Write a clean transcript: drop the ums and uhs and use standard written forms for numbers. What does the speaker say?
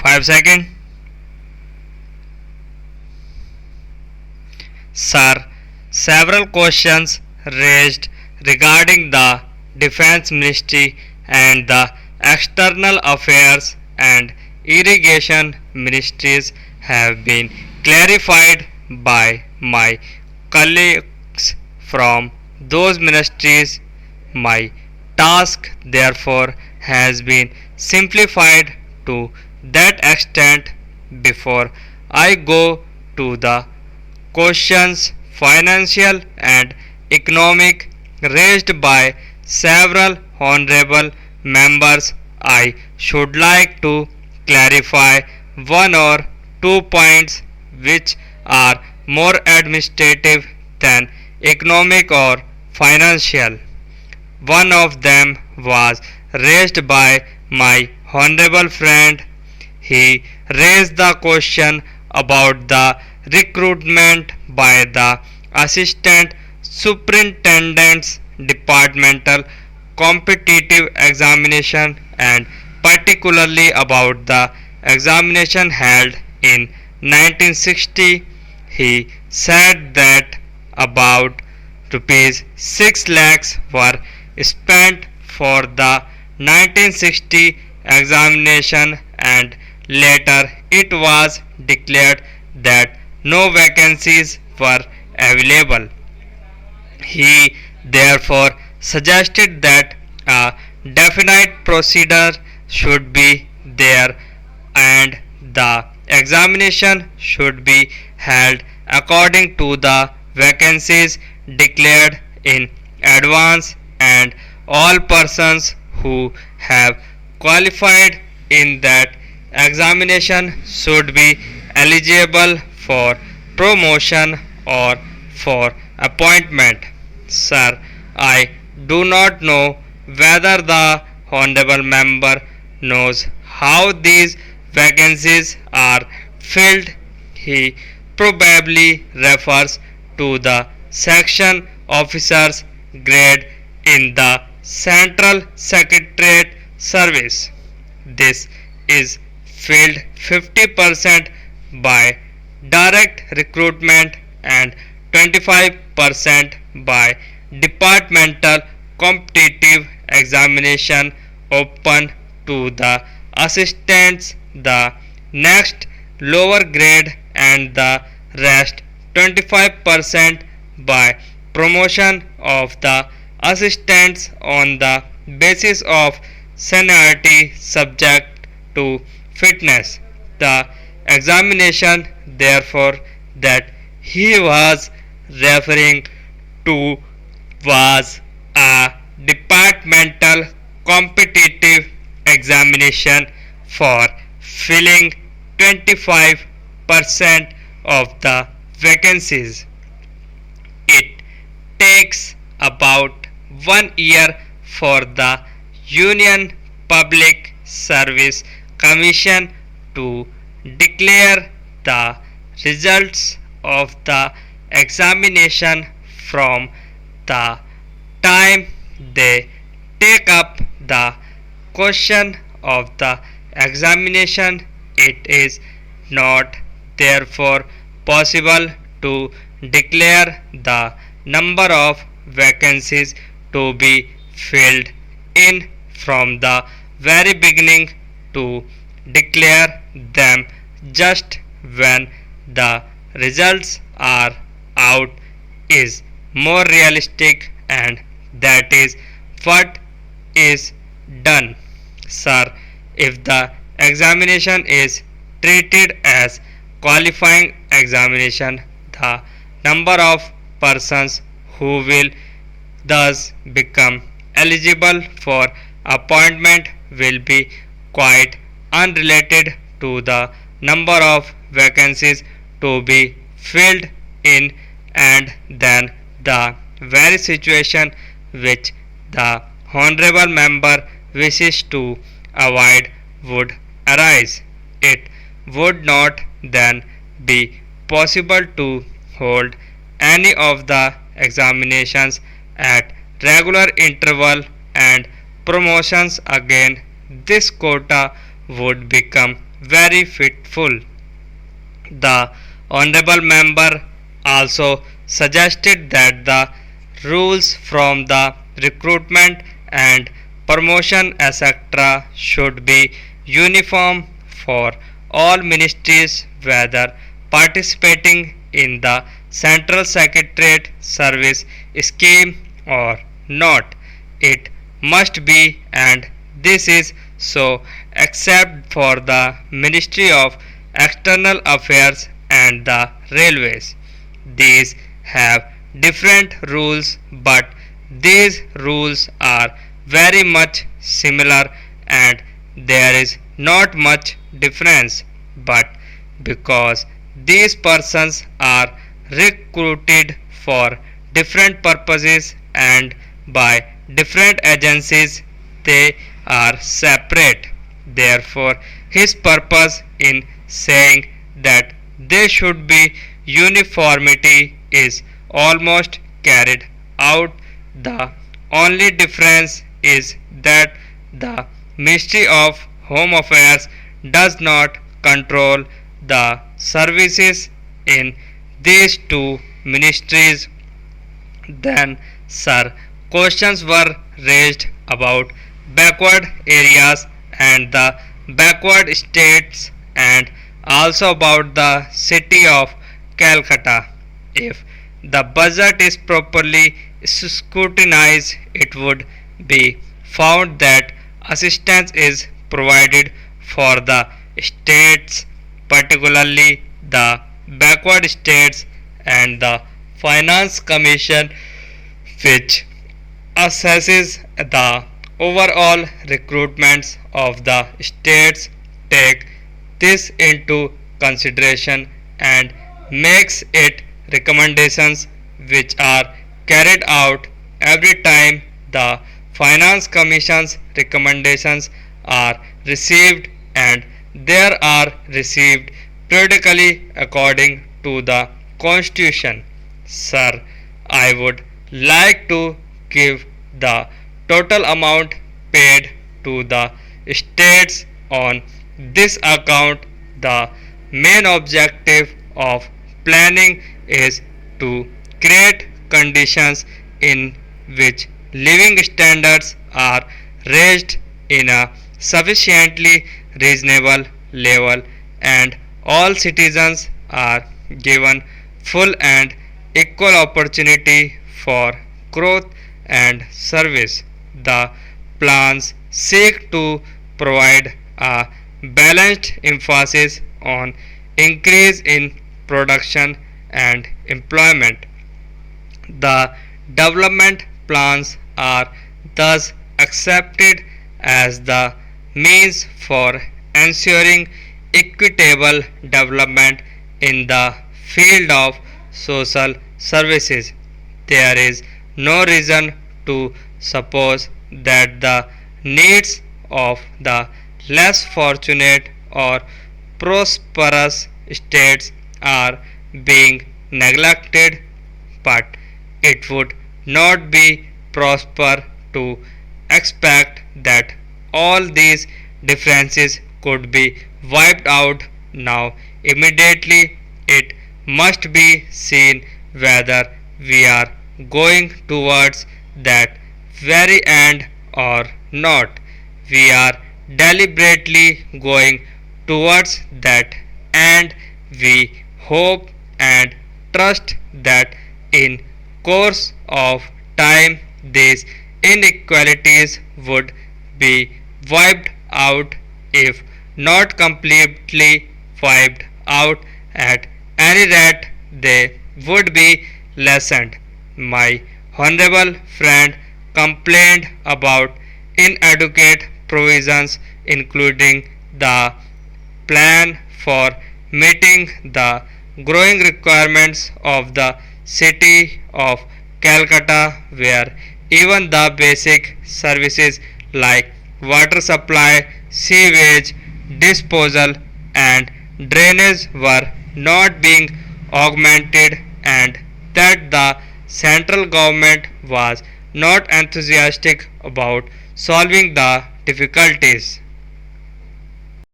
5 seconds. Sir, several questions raised regarding the Defense Ministry and the External Affairs and Irrigation Ministries have been clarified by my colleagues from those ministries. My task, therefore, has been simplified to that extent. Before I go to the questions financial and economic raised by several honorable members, I should like to clarify one or two points which are more administrative than economic or financial. One of them was raised by my honorable friend. He raised the question about the recruitment by the assistant superintendent's departmental competitive examination and particularly about the examination held in 1960. He said that about rupees 6 lakhs were spent for the 1960 examination and later it was declared that no vacancies were available. He therefore suggested that a definite procedure should be there and the examination should be held according to the vacancies declared in advance, and all persons who have qualified in that examination should be eligible for promotion or for appointment. Sir, I do not know whether the honorable member knows how these vacancies are filled. He probably refers to the section officers grade in the Central Secretariat Service. This is filled 50% by direct recruitment and 25% by departmental competitive examination open to the assistants, the next lower grade, and the rest 25% by promotion of the assistants on the basis of seniority subject to fitness. The examination, therefore, that he was referring to was a departmental competitive examination for filling 25% of the vacancies. It takes about 1 year for the Union Public Service Commission to declare the results of the examination from the time they take up the question of the examination. It is not therefore possible to declare the number of vacancies to be filled in from the very beginning. To declare them just when the results are out is more realistic, and that is what is done. Sir, if the examination is treated as qualifying examination, the number of persons who will thus become eligible for appointment will be quite unrelated to the number of vacancies to be filled in, and then the very situation which the honorable member wishes to avoid would arise. It would not then be possible to hold any of the examinations at regular interval and promotions again. This quota would become very fitful. The honorable member also suggested that the rules from the recruitment and promotion etc. should be uniform for all ministries whether participating in the central secretariat service scheme or not. It must be, and this is so, except for the Ministry of External Affairs and the Railways. These have different rules, but these rules are very much similar and there is not much difference. But because these persons are recruited for different purposes and by different agencies, they are separate. Therefore, his purpose in saying that there should be uniformity is almost carried out. The only difference is that the Ministry of Home Affairs does not control the services in these two ministries. Then, sir, questions were raised about backward areas and the backward states and also about the city of Calcutta. If the budget is properly scrutinized, it would be found that assistance is provided for the states, particularly the backward states, and the Finance Commission, which assesses the overall recruitments of the states, take this into consideration and makes it recommendations which are carried out every time the Finance Commission's recommendations are received, and they are received periodically according to the Constitution. Sir, I would like to give the total amount paid to the states on this account. The main objective of planning is to create conditions in which living standards are raised in a sufficiently reasonable level and all citizens are given full and equal opportunity for growth and service. The plans seek to provide a balanced emphasis on increase in production and employment. The development plans are thus accepted as the means for ensuring equitable development in the field of social services. There is no reason to suppose that the needs of the less fortunate or prosperous states are being neglected, but it would not be prosper to expect that all these differences could be wiped out now immediately. It must be seen whether we are going towards that very end or not. We are deliberately going towards that end. We hope and trust that in course of time these inequalities would be wiped out, if not completely wiped out, at any rate they would be lessened. My honorable friend complained about inadequate provisions, including the plan for meeting the growing requirements of the city of Calcutta, where even the basic services like water supply, sewage disposal, and drainage were not being augmented, and that the central government was not enthusiastic about solving the difficulties.